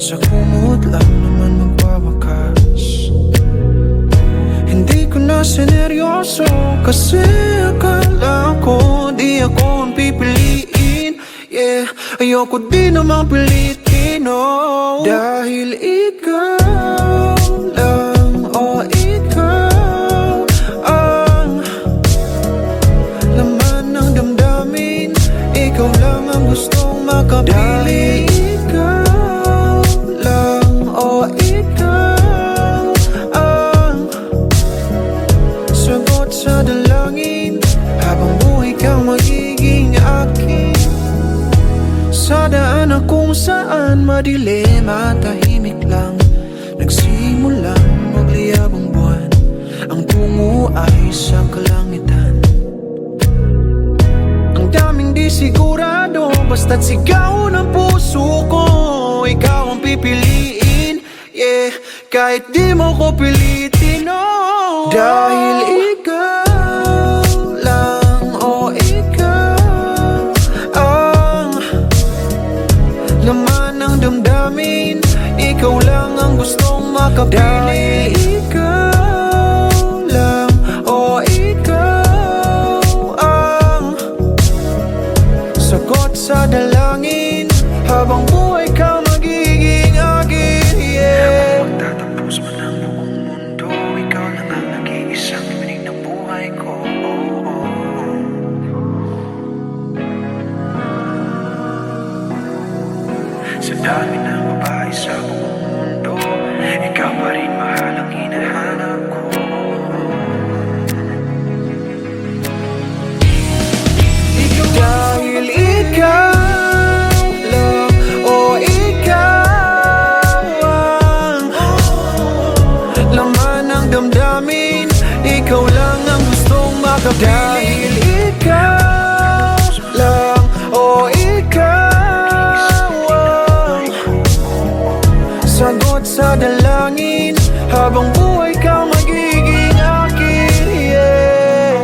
sa kumot lang naman magwawakas. Hindi ko na sineryoso kasi akala ko di ako ang pipiliin. Yeah, ayoko di namang pilitin, oh. Dahil ikaw lang, oh ikaw ang laman ng damdamin. Ikaw lang ang gustong makapili. Ikaw lang, oh ikaw ang sagot sa dalangin. Habang buhay kang magiging akin. Sa daanan kung saan madilim at tahimik lang, nagsimulang magliyab ang buwan. Ang tungo ay sa kalangitan. Ang daming di sigurado, basta't sigaw ng puso ko, ikaw ang pipiliin. Yeah, kahit di mo ko pilitin, oh. Dahil ikaw lang, oh ikaw ang laman ng damdamin. Ikaw lang ang gustong makapili. Dahil ikaw lang, oh ikaw ang sagot sa dalangin. Habang buhay ka magiging akin, yeah. Habang magtatapos man ang buong mundo, ikaw lang ang nag-iisang iminig ng buhay ko, oh, oh, oh. Sa dami ng babae sa buong mundo, ikaw pa rin mahal ang hinahanap ko. Dahil ikaw lang, oh ikaw ang laman ng damdamin. Ikaw lang ang gustong makapili. Dahil ikaw lang, oh ikaw ang sagot sa dalangin. Habang buhay ka magiging akin, yeah.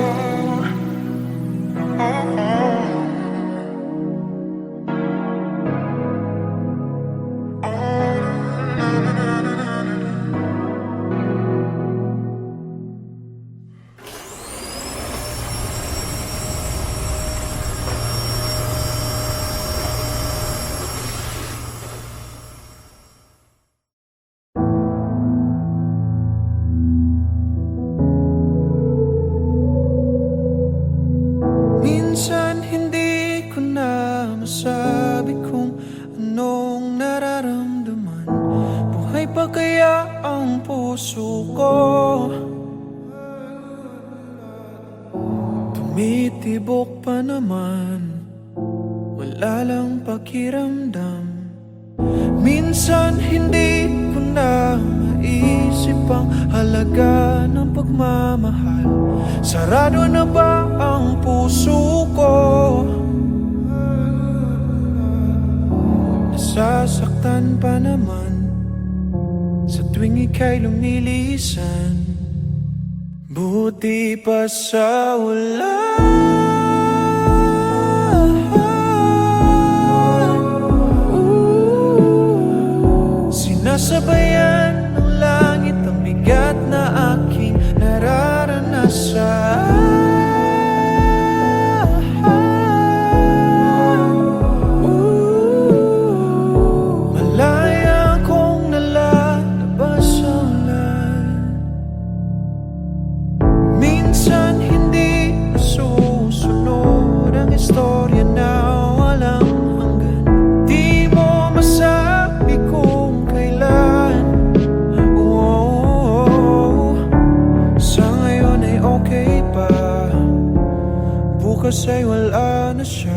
Minsan hindi ko na masabi kung anong nararamdaman. Buhay pa kaya ang puso ko? Tumitibok pa naman, wala lang pakiramdam. Minsan hindi ko na maisip ang halaga ng pagmamahal. Sarado na ba ang puso ko? Nasasaktan pa naman sa tuwing ika'y lumilisan. Buti pa sa ulan, sinasabayan ng langit ang bigat na aking nararanasan. Malaya kong nalalabas sa ulan. Minsan hindi nasusunod ang istorya na walang hanggan. Di mo masabi kung kailan. Sa ngayon ay okay pa, bukas ay wala na siya.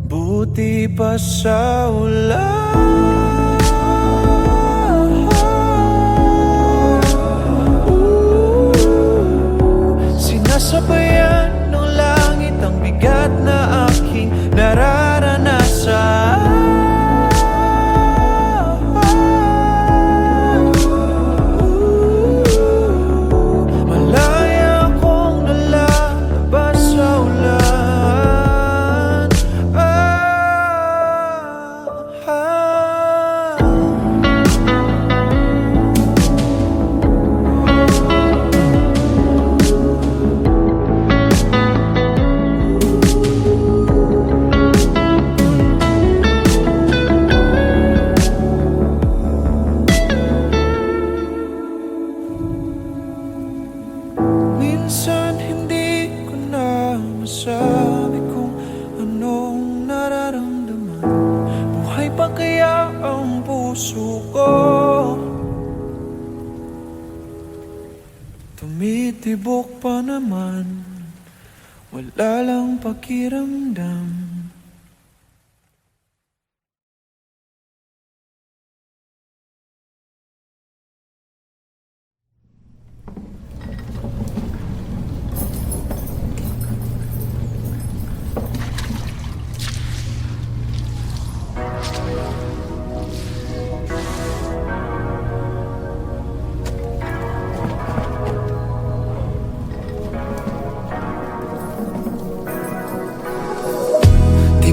Buti pa sa ulan. Sinasabayan ng langit ang bigat na aking nararanasan. Malaya kong nalalabas sa ulan. puso ko. Tumitibok pa naman, wala lang pakiramdam.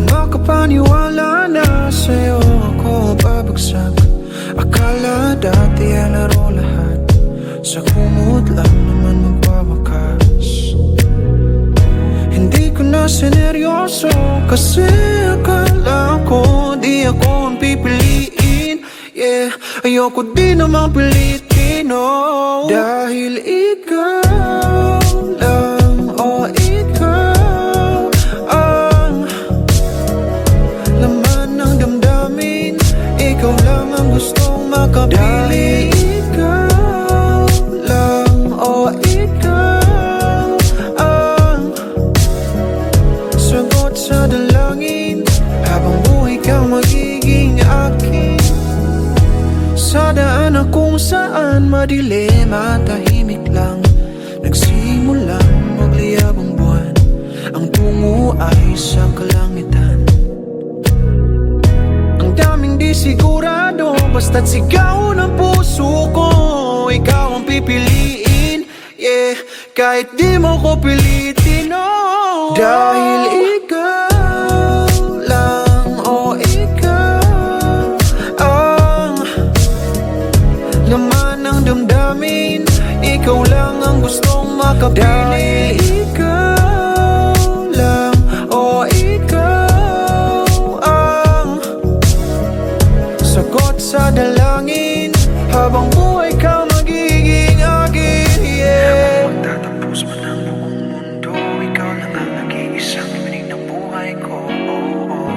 Makapaniwala na sa'yo ako babagsak. Akala dati ay laro lahat, sa kumot lang naman magwawakas. Hindi ko na sineryoso kasi akala ko di ako ang pipiliin. Yeah, ayoko di naman pilitin, oh. Dahil ikaw lang, oh ikaw ikaw lang ang gustong makapili. Dahil ikaw lang, oh ikaw ang sagot sa dalangin. Habang buhay kang magiging akin, sa daan na kung saan madilim at tahimik lang, nagsimulang magliyab ang buwan. Ang tungo ay sa kalangitan. Di sigurado, basta't sigaw ng puso ko, ikaw ang pipiliin. Yeah, kahit di mo ko pilitin, oh. Dahil ikaw lang, oh ikaw ang laman ng damdamin. Ikaw lang ang gustong makapili. Dahil ikaw lang, oh ikaw sagot sa dalangin. Habang buhay ka magiging akin, yeah. Habang magtatapos man ang buong mundo, ikaw lang ang nag-iisang iminig ng buhay ko, oh, oh.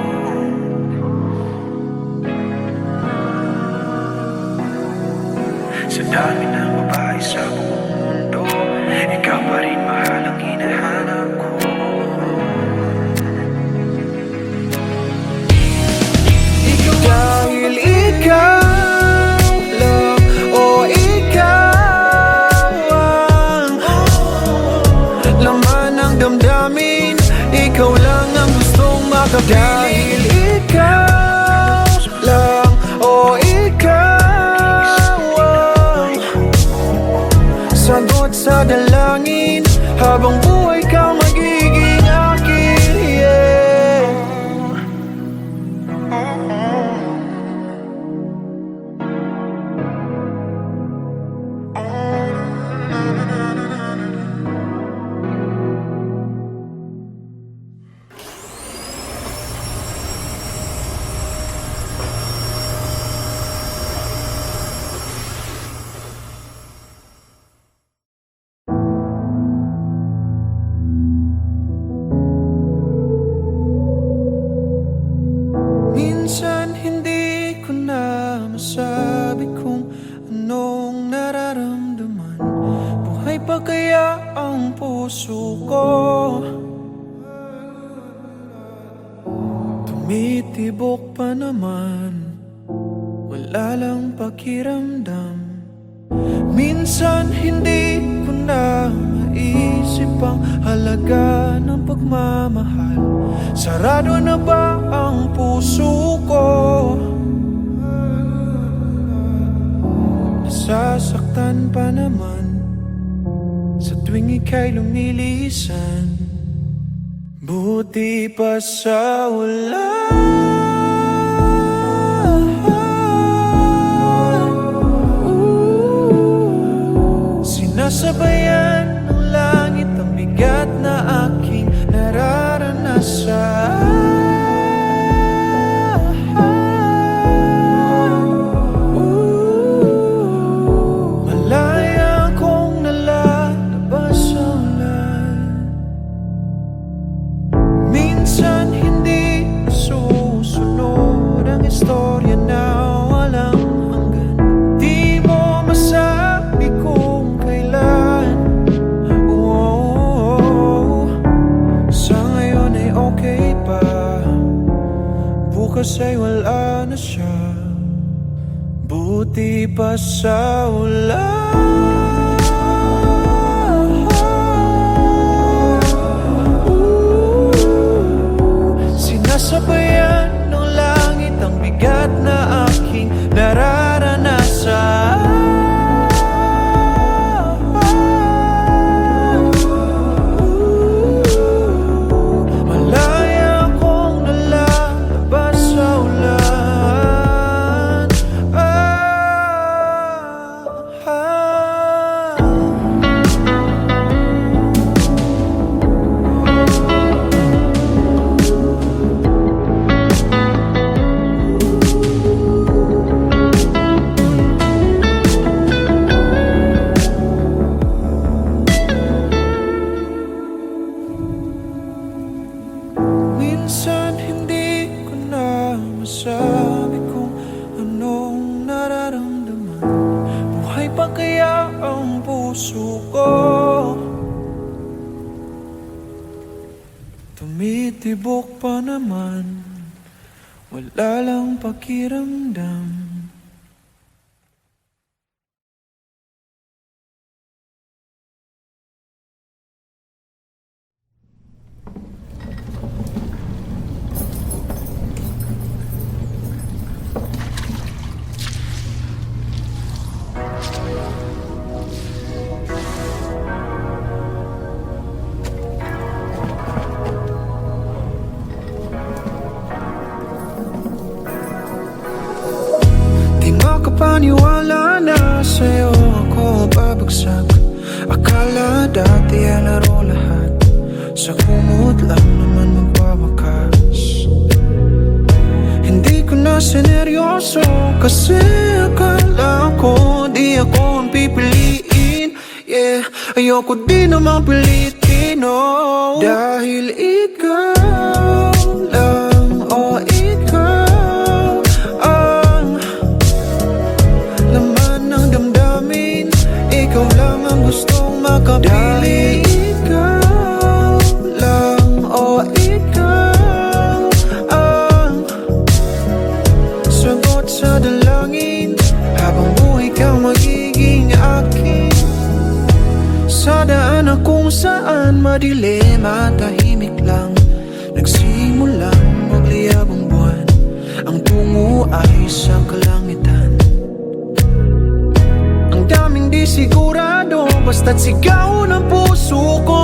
Sa dami ng babae sa buong mundo, ikaw pa rin mahal ang hinahanap ko. Dahil ikaw lang, oh ikaw ang laman ng damdamin. Ikaw lang ang gustong makapili. Dahil ikaw lang, oh ikaw ang sagot sa dalangin. Habang buhay ka magiging akin, yeah. Minsan hindi ko na masabi kung anong nararamdaman. Buhay pa kaya ang puso ko? Tumitibok pa naman, wala lang pakiramdam. Minsan hindi ko na maisip ang halaga ng pagmamahal. Sarado na ba ang puso ko? Nasasaktan pa naman sa tuwing ika'y lumilisan. Buti pa sa ulan, sinasabayan ng langit ang bigat na aking nararanasan. Malaya kong nalalabas sa ulan. Minsan hindi susunod buti pa sa ulan. Sinasabayan ng langit ang bigat na aking nararanasan. Minsan hindi ko na masabi kung anong nararamdaman. Buhay pa kaya ang puso ko? Tumitibok pa naman, wala lang pakiramdam. Makapaniwala na sa'yo ako babagsak. Akala dati ay laro lahat, sa kumot lang naman magwawakas. Hindi ko na sineryoso kasi akala ko di ako ang pipiliin. Yeah, ayoko di naman pilitin, no. Dahil ikaw lang, oh ikaw ikaw lang ang gustong makapili. Ikaw lang, oh ikaw ang sagot sa dalangin. Habang buhay kang magiging akin. Sa daan na kung saan madilim at tahimik lang, nagsimulang magliyab ang buwan. Ang tungo ay sa kalangitan. Daming di sigurado, basta't sigaw ng puso ko,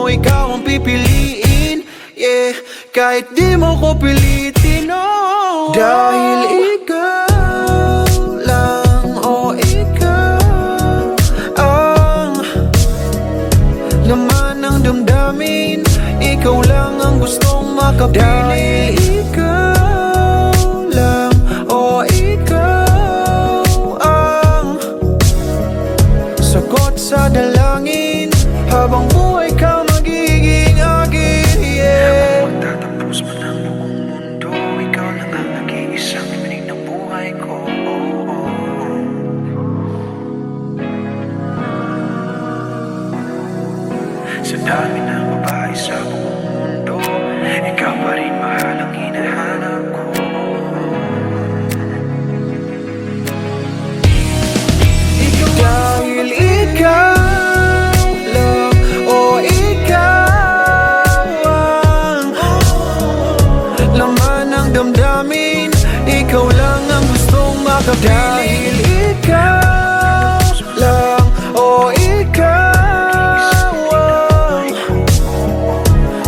ikaw ang pipiliin. Yeah, kahit di mo ko pilitin, no. Dahil ikaw lang, oh ikaw ang laman ng damdamin. Ikaw lang ang gustong makapili. Dahil ikaw lang, oh ikaw sagot sa dalangin. Habang buhay ka magiging akin, yeah. Magtatapos man ang buong mundo, ikaw lang ang nag-iisang iminig ng buhay ko. Sa dami ng babae sa buong mundo, ikaw pa rin mahal ang hinahanap ko. Dahil ikaw lang, oh ikaw ang laman ng damdamin. Ikaw lang ang gustong makapili. Dahil ikaw lang, oh ikaw ang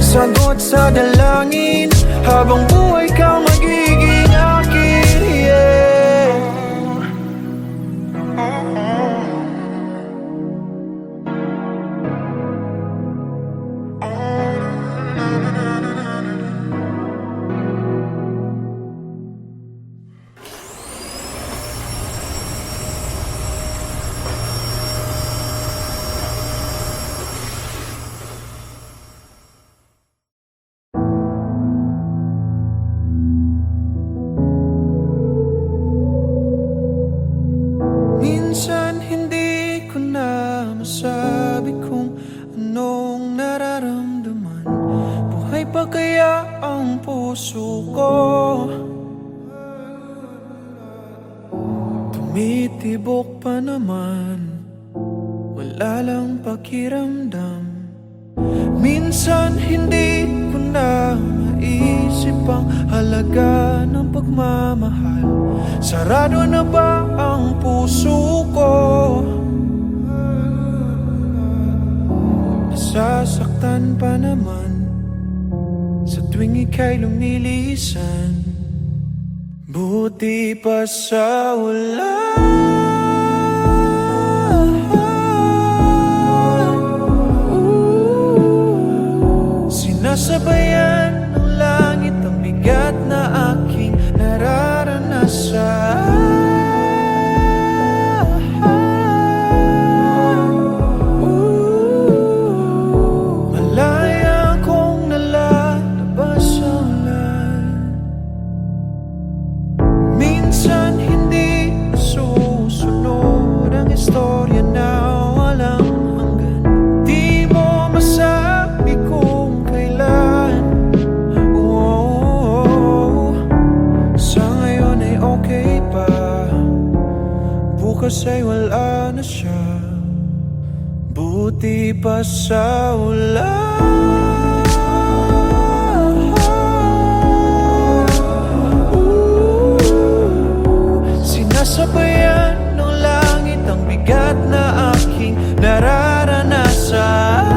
sagot sa dalangin. Habang buhay kang magiging akin, yeah. Minsan hindi ko na masabi kung anong nararamdaman. Buhay pa kaya ang puso ko? Tumitibok pa naman, wala lang pakiramdam. Minsan hindi ko na maisip ang halaga ng pagmamahal. Sarado na ba ang puso ko? Nasasaktan pa naman sa tuwing ika'y lumilisan. Buti pa sa sinasabayan ng langit ang bigat na aking nararanasan. Malaya kong nalalabas sa ulan. Minsan hindi susunod ang istorya na walang hanggan. Di mo masabi kung kailan. Sa ngayon ay okay pa, bukas ay wala na siya. Buti pa sa sinasabayan ng langit ang bigat na aking nararanasan.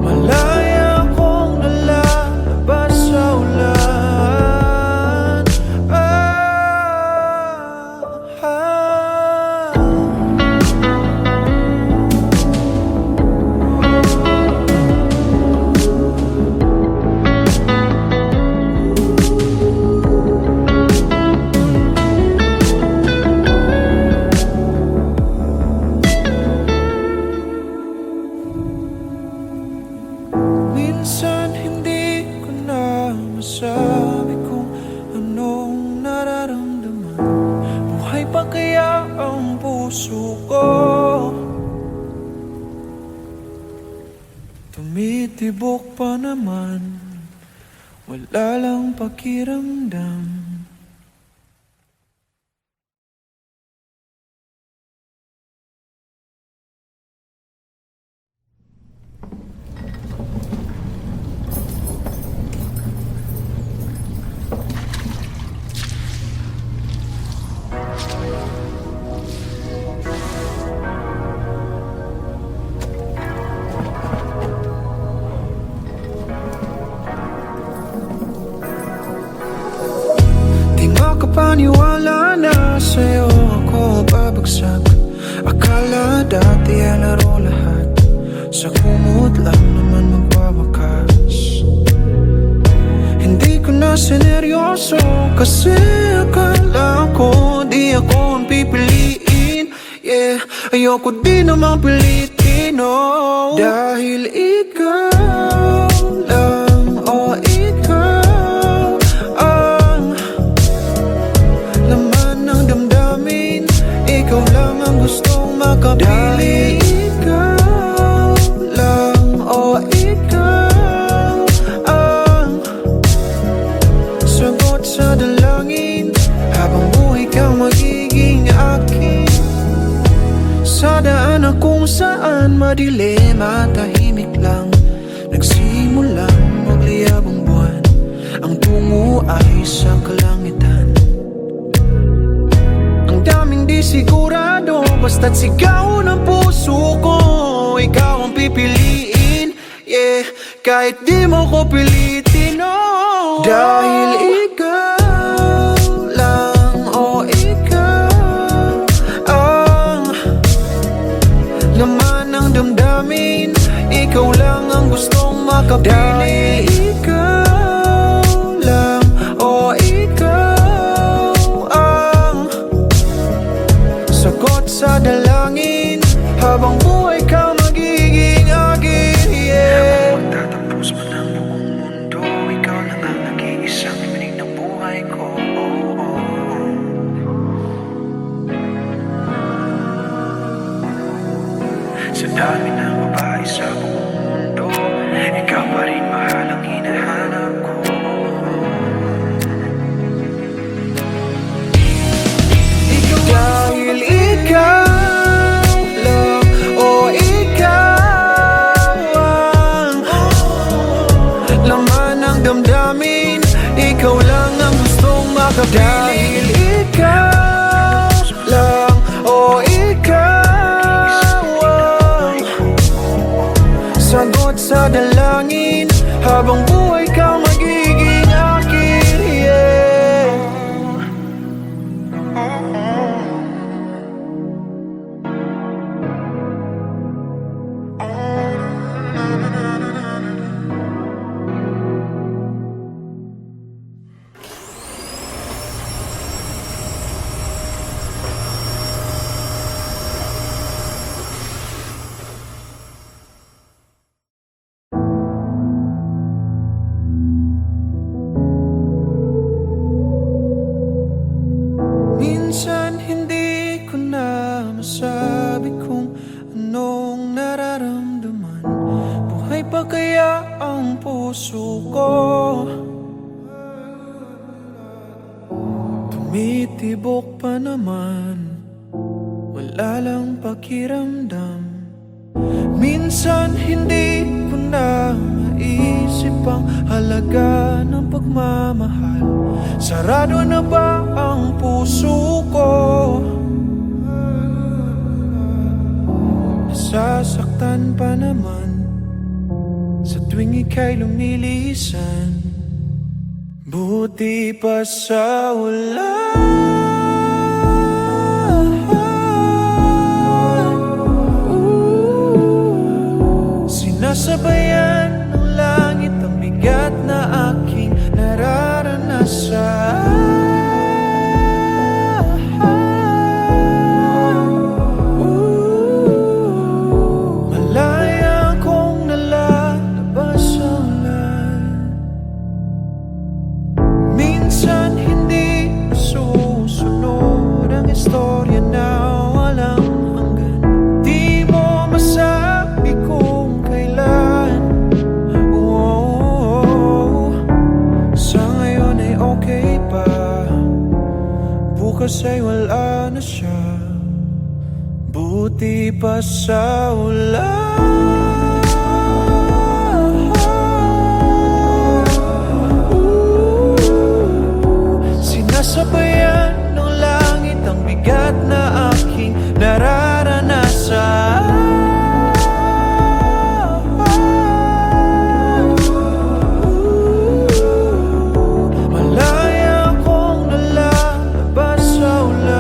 Malaya kong nalalabas sa ulan. Minsan hindi ko na masabi kung anong nararamdaman. Buhay pa kaya ang puso ko? Tumitibok pa naman, wala lang pakiramdam. Di makapaniwala na sa'yo ako babagsak. Akala dati ay laro lahat, sa kumot lang naman magwawakas. Hindi ko na sineryoso kasi akala ko di ako ang pipiliin. Yeah, ayoko di naman pilitin, oh. Dahil ikaw lang, oh ikaw ang laman ng damdamin. Ikaw lang ang gustong makapili. Dahil ikaw lang, oh ikaw ang sagot sa dalangin. Habang buhay kang magiging akin. Sa daan kung saan madilim at tahimik lang, nagsimulang magliyab ang buwan. Ang tungo ay sa kalangitan. Ang daming di sigurado, basta't sigaw ng puso ko. Ikaw ang pipiliin, yeah, kahit di mo ko pilitin, oh. Dahil ikaw lang, oh ikaw ang laman ng damdamin. Ikaw lang ang gustong makapili. Dahil ikaw lang, oh ikaw ang sagot sa dalangin. Habang buhay ka magiging akin, yeah. Magtatapos man ang buong mundo, ikaw lang ang nag-iisang iminig ng buhay ko, oh, oh. Sa dami ng babae sa buong mundo, ikaw pa rin mahal ang hinahanap. laman ng damdamin. Ikaw lang ang gustong makapili. Dahil ikaw lang, o ikaw ang sagot sa dalangin. Habang buhay kang magiging akin, yeah. Minsan hindi ko na masabi kung anong nararamdaman. Buhay pa kaya ang puso ko? Tumitibok pa naman, wala lang pakiramdam. Minsan hindi ko na maisip ang halaga ng pagmamahal. Sarado na ba ang puso ko? Nasasaktan pa naman sa tuwing ika'y lumilisan. Buti pa sa sinasabayan ng langit ang bigat na aking nararanasan. Malaya akong nalalabas sa ulan. Minsan hindi susunod ang istorya na walang hanggan. Di mo masabi kung kailan. Sa ngayon ay okay pa, bukas ay wala na siya. Buti pa sa ulan. Sinasabayan ng langit ang bigat na aking nararanasan. Malaya akong nalalabas sa ulan.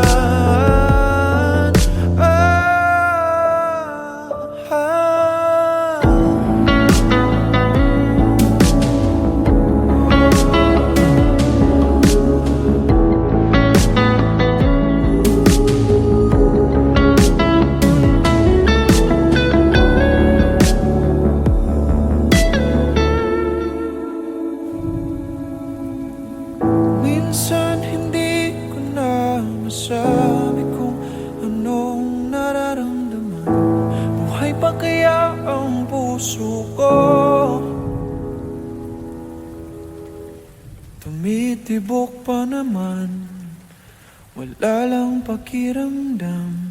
Minsan hindi ko na masabi kung anong nararamdaman. Buhay pa kaya ang puso ko? Tumitibok pa naman, wala lang pakiramdam.